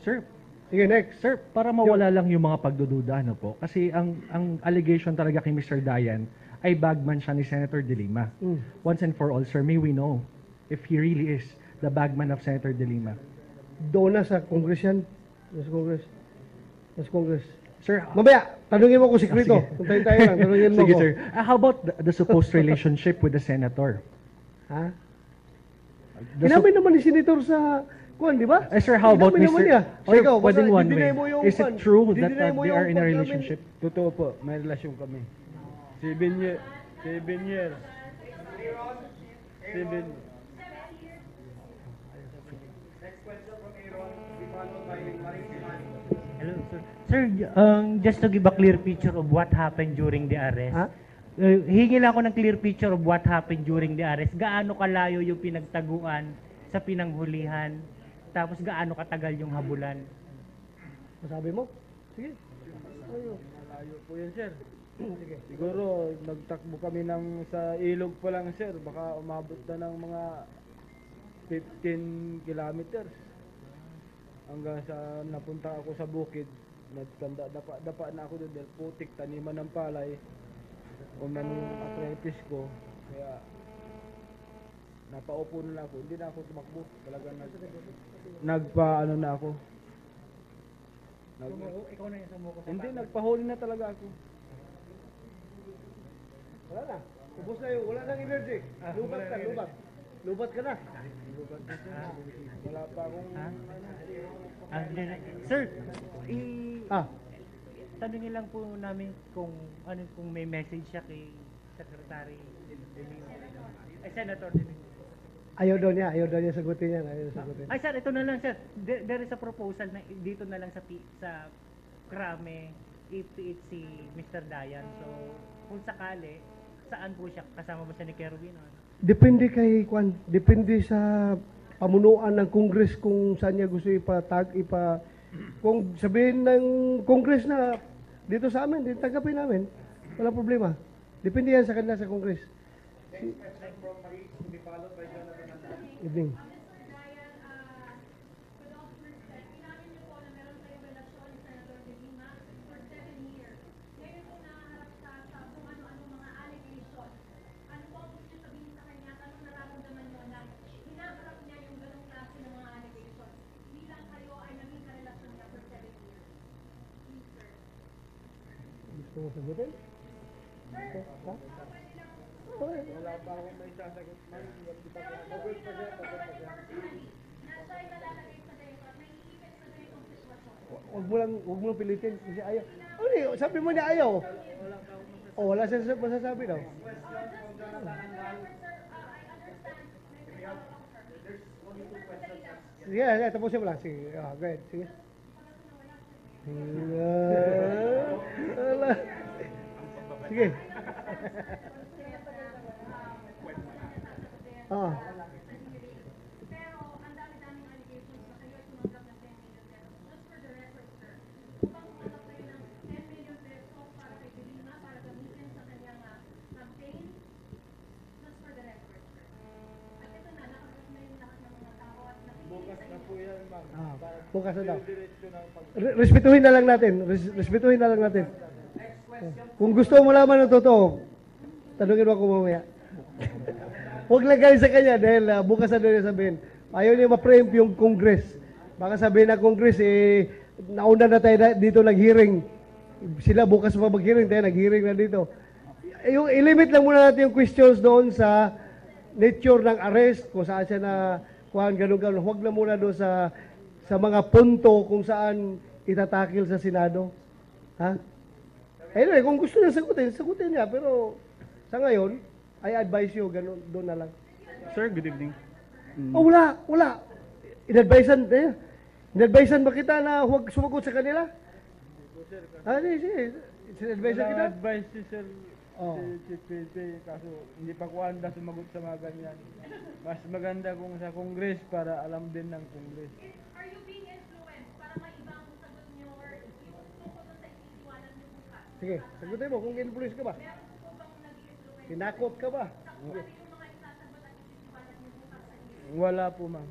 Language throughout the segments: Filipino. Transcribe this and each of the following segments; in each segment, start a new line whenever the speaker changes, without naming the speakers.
Sir,
Sige, next.
Sir, para mawala lang yung mga pagdududa, ano po? Kasi ang allegation talaga kay Mr. Dayan ay bagman siya ni Senator De Lima. Once and for all, sir, may we know if he really is the bagman of Senator De Lima.
Doon na sa Congress yan. Sa Congress. Sa Congress.
Sir,
Mamaya, tanungin mo kung sikreto.
sige.
Puntayin tayo lang, tanungin mo
sige,
ko.
sir. How about the supposed relationship with the senator?
Ha?
The
Inamin naman ni Senator sa kuwan, di ba?
Sir, how about
Inamin naman
Mr.
niya.
Or
Ikaw,
pwedeng
basta
one way.
dideny mo yung
Is
kuwan.
it true that
Dideny mo
they
yung
are in a
pag-
relationship?
Totoo po, may relasyon kami. 7 years. 7 years. 7.
Hello, sir. Sir, just to give a clear picture of what happened during the arrest.
Ha?
Hingi lang ako ng clear picture of what happened during the arrest. Gaano kalayo yung pinagtaguan sa pinanghulihan? Tapos gaano katagal yung habulan?
Masabi mo? Sige.
Malayo po yan, sir.
Sige.
Siguro, nagtakbo kami ng sa ilog pa lang, sir. Baka umabot na ng mga 15 kilometers. Hanggang sa napunta ako sa bukid, dapa na ako doon dahil putik, taniman ng palay. Umano yung apprentice ko, kaya napaupo na lang ako. Hindi na ako tumakbo. Talagang nagpa-ano na ako.
Ikaw na yung sumuko sa
Hindi, nagpahuli na talaga ako.
Wala na. Ubus na yun. Wala nang energy. Lubat ka, lubat. Lubat ka na.
Wala pa akong...
Sir,
Ah,
tanungin lang po namin kung may message siya kay Secretary De Lima. Ay, Senator De Lima.
ayaw daw niya sagutin yan. Ayaw sagutin.
Ay, sir, ito na lang, sir. There is a proposal na dito na lang sa Krame ipiit si Mr. Dayan. So, kung sakali, saan po siya? Kasama ba siya ni Kerwin?
Depende kay Kwan. Depende sa pamunuan ng Congress kung saan niya gusto kung sabihin ng Congress na dito sa amin, tanggapin namin. Wala problema. Depende yan sa kanila sa Congress. Evening. Gusto mo sagutin? Ha?
Wala pa akong may sasagot.
Huwag mo pilitin kasi ayaw. Ano sabi mo niya ayaw. Oh, wala siya masasabi daw. Sige, tapusin mo lang. Sige, go ahead. Sige. Wala. Sige. Ah.
Bukas na po yan, ma'am.
Bukas na daw.
Diretso na pag...
Respetuhin na lang natin. Respetuhin na lang natin. Kung gusto mo malaman ng totoo, tanungin mo ako mamaya. Huwag lang galing sa kanya dahil bukas na doon sabihin. Ayaw niya ma-preempt yung Congress. Baka sabihin ng Congress, nauna na tayo dito nag-hearing. Sila bukas pa mag-hearing, tayo nag-hearing na dito. Yung i-limit lang muna natin yung questions doon sa nature ng arrest, kung saan siya na kuhan, ganun-ganun. Huwag na muna doon sa mga punto kung saan itatakil sa Senado. Ha? Anyway, kung gusto niya sagutin niya. Pero sa ngayon, I advise you, ganun, doon na lang.
Sir, good evening.
Oh, wala. Inadvisean ba kita na huwag sumagot sa kanila? Sige. Inadvisean kita?
advice si Sir
Oh.
si Pepe, kaso hindi pa ko handa sumagot sa mga ganyan. Mas maganda kung sa Congress para alam din ng Congress.
Are you being influenced para may ibang sagot niyo or tungkol sa iniiwanan niyo bukas?
Sige, sagutin mo kung influence ka ba?
Meron po bang nag-influence
Tinakot ka ba?
sa kung ano yung mga isasagot at iniiwanan niyo bukas sa inyo?
Wala po, ma'am.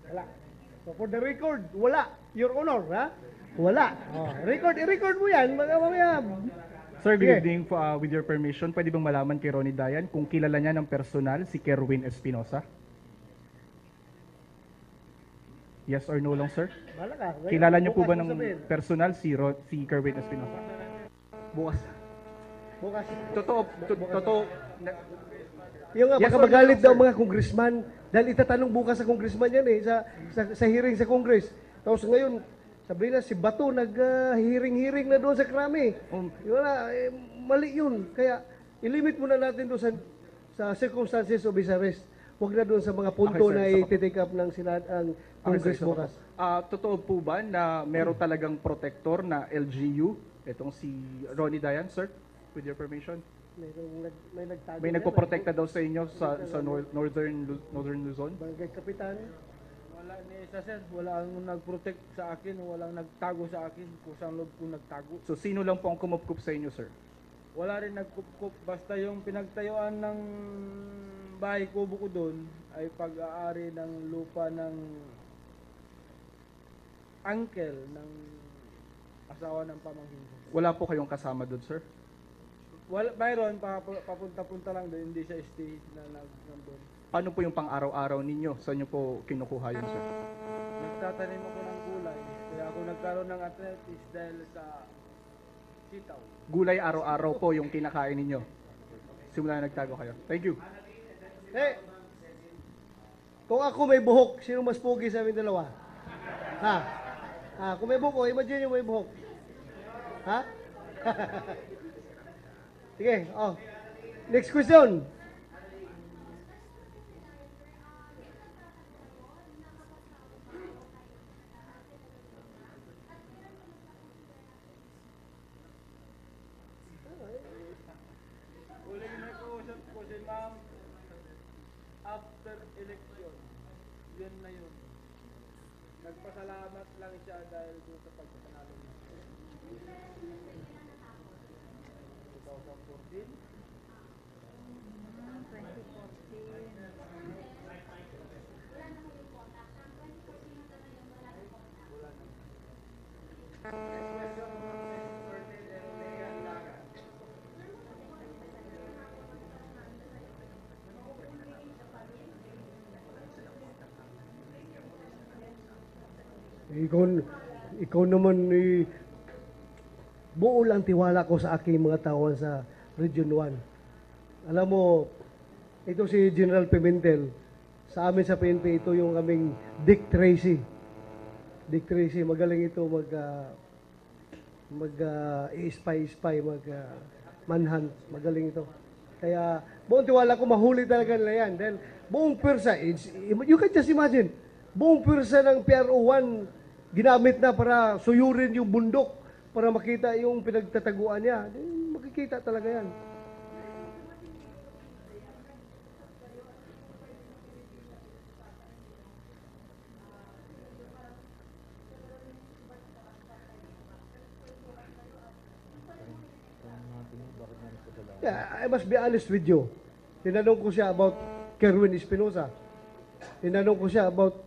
Wala. So for the record, wala. Your Honor, ha? Wala. Oh, i-record mo yan. Mamaya.
Sir, good
Sige.
evening. With your permission, pwede bang malaman kay Ronnie Dayan kung kilala niya ng personal si Kerwin Espinosa? Yes or no lang, sir?
Bahala ka.
Kilala niyo po ba
Bukas mo
ng
sabihin.
personal si Kerwin Espinosa?
Bukas. Bukas.
Totoo.
Yung nga,
Yes
baka
or no,
magalit
sir?
daw mga congressman dahil itatanong bukas sa congressman yan eh, sa hearing sa Congress. Tapos ngayon, sabi na si Bato nag-hearing-hearing na doon sa Krami. Wala, mali yun. Kaya ilimit muna natin doon sa circumstances of his arrest. Huwag na doon sa mga punto
Okay, sir.
na
So,
i-take up ng ang Congress
Okay, sir,
bukas.
totoo po ba na meron talagang protector na LGU? Itong si Ronnie Dayan, sir? With your permission?
May nagtago.
May
yan,
nagpo-protecta daw sa inyo sa Northern Luzon?
Barangay Kapitan.
Wala ni isa sir, wala ang nag-protect sa akin, walang nagtago sa akin kung saan loob ko nagtago.
So sino lang po ang kumupkup sa inyo, sir?
Wala rin nagkup-kup, basta yung pinagtayuan ng bahay kubo ko doon ay pag-aari ng lupa ng uncle ng asawa ng pamangkin ko.
Wala po kayong kasama doon, sir?
Wala, mayroon, papunta-punta lang doon, hindi siya stay na nandun.
Paano po yung pang-araw-araw ninyo? Saan nyo po kinukuha yun, sir?
Nagtatanim ako ng gulay, kaya ako nagkaroon ng arthritis dahil sa sitaw.
Gulay araw-araw po yung kinakain ninyo. Simula na nagtago kayo. Thank you.
Kung ako may buhok, sino mas pogi sa aming dalawa? Ha? Kung may buhok, imagine yung may buhok. Ha? Sige, Next question.
Huling nag-uusap ko si ma'am after election. Yun na yun. Nagpasalamat lang siya dahil doon sa pagkakanalo niya. 2014?
Ikaw naman, buo lang tiwala ko sa aking mga tao sa Region 1. Alam mo, ito si General Pimentel, sa amin sa PNP, ito yung aming Dick Tracy. Dick Tracy, magaling ito i-spy, manhunt, magaling ito. Kaya, buong tiwala ko, mahuli talaga nila yan. Dahil buong pwersa, you can just imagine, buong pwersa ng PRO1, ginamit na para suyurin yung bundok para makita yung pinagtataguan niya. Makikita talaga yan. Yeah, I must be honest with you. Tinanong ko siya about Kerwin Espinosa. Tinanong ko siya about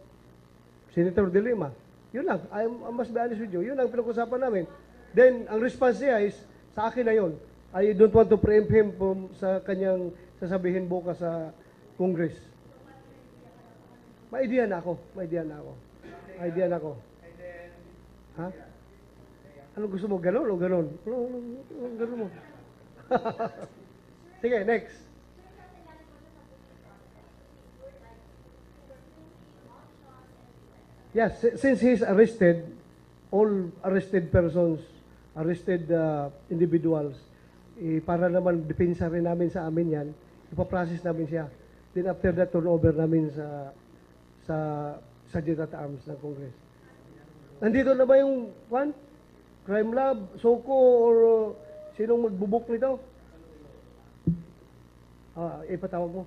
Senator De Lima. Yun lang. I must be honest with you. Yun ang pinag-usapan namin. Then, ang response niya is, sa akin na yun. I don't want to preempt him sa kanyang sasabihin bukas sa Congress. May idea na ako. Ha? Ano gusto mo? Ganon o ganon? Ano ganon mo? Sige, next. Yes, since he's arrested, all arrested persons, arrested individuals, para naman depensa rin namin sa amin yan, ipaprocess namin siya. Then after that, turn over namin sa Sergeant at Arms ng Congress. Nandito na ba yung Crime Lab, Soko, or sinong magbubuk nito? Ipatawag mo.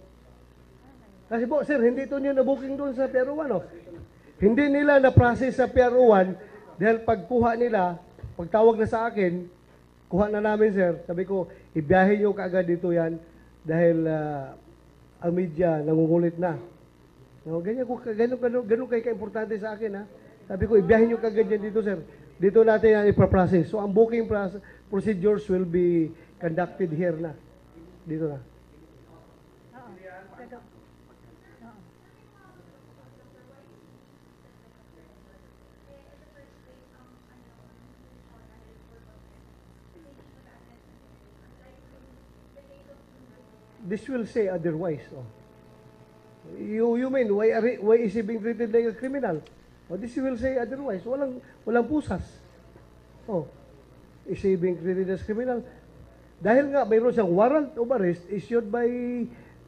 Kasi po, sir, hindi ito nyo na-booking doon sa PRO1, no? Hindi nila na-process sa PRO1 dahil pagkuha nila, pagtawag na sa akin, kuha na namin, sir. Sabi ko, ibiyahe nyo kaagad dito yan dahil ang media nangungulit na. No, ganyan kayo ka-importante sa akin, ha? Sabi ko, ibiyahin nyo kagad yan dito, sir. Dito natin yan ipaprocess. So, ang booking procedures will be conducted here na. Dito na. This will say otherwise. Oh. You mean, why is he being treated like a criminal? Oh, this will say otherwise. Walang pusas. Oh, is he being treated as criminal? Dahil nga mayroon siyang warrant of arrest issued by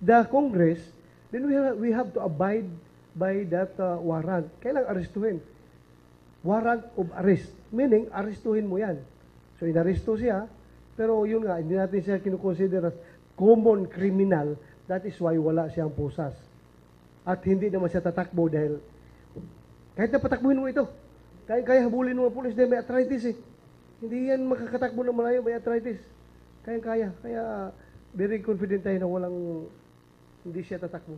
the Congress, then we have to abide by that warrant. Kailang arestuhin? Warrant of arrest. Meaning, arestuhin mo yan. So, inaresto siya, pero yun nga, hindi natin siya kinukonsider as common criminal. That is why wala siyang pusas. At hindi naman siya tatakbo dahil kahit na patakbuhin mo ito, kaya habulin mo ang pulis dahil may arthritis eh. Hindi yan makakatakbo ng malayo, may arthritis. Kaya. Kaya very confident tayo na hindi siya tatakbo.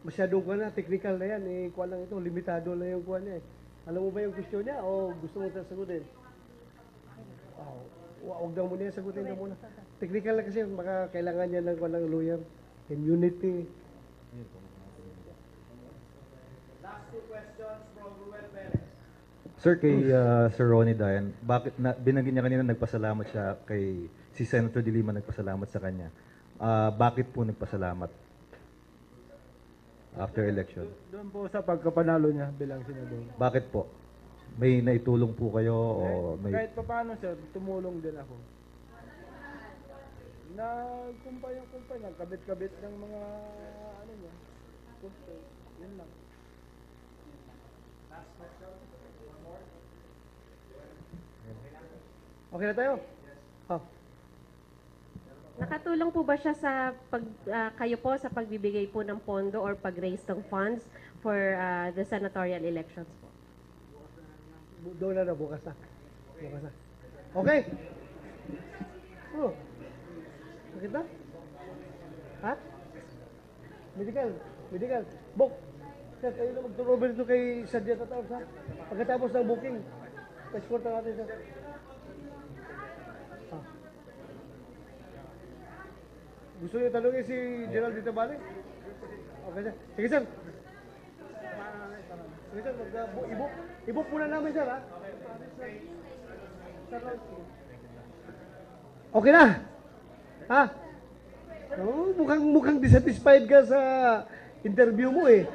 Masyadong kuha na, technical na yan. Kuha lang ito, limitado na yung kuha niya eh. Alam mo ba yung question niya o gusto mo sasagutin? Huwag daw muna yan, sagutin na muna. Technical na kasi, baka kailangan niya ng walang lawyer. Immunity.
Last two questions from Ruel Perez.
Sir, kay Sir Ronnie Dayan, bakit binanggit niya kanina nagpasalamat siya kay si Senator De Lima nagpasalamat sa kanya. Bakit po nagpasalamat after election?
Doon po sa pagkapanalo niya bilang senador.
Bakit po? May naitulong po kayo o may
Kahit pa paano, sir, tumulong din ako. Nagkumpay, nagkabit-kabit ng mga ano niya. Gusto, yun lang.
Okay na tayo? Oh.
Nakatulong po ba siya sa kayo po sa pagbibigay po ng pondo or pag-raise ng funds for the senatorial elections po?
Doon na, bukas na. Bukas na. Okay. Oh. Nakita? Ha? Medical. Book. Sir, kayo na mag-turnover ito kay Sadia Tataos, ha? Pagkatapos ng booking, pa-escort na natin, sir. Ah. Gusto niyo tanongin si Gerald Dita Bale? Okay, sir. Sige, sir. Sige, sir. I-book muna namin, sir, ha? Okay na? Ha? Oh, mukhang dissatisfied ka sa interview mo eh.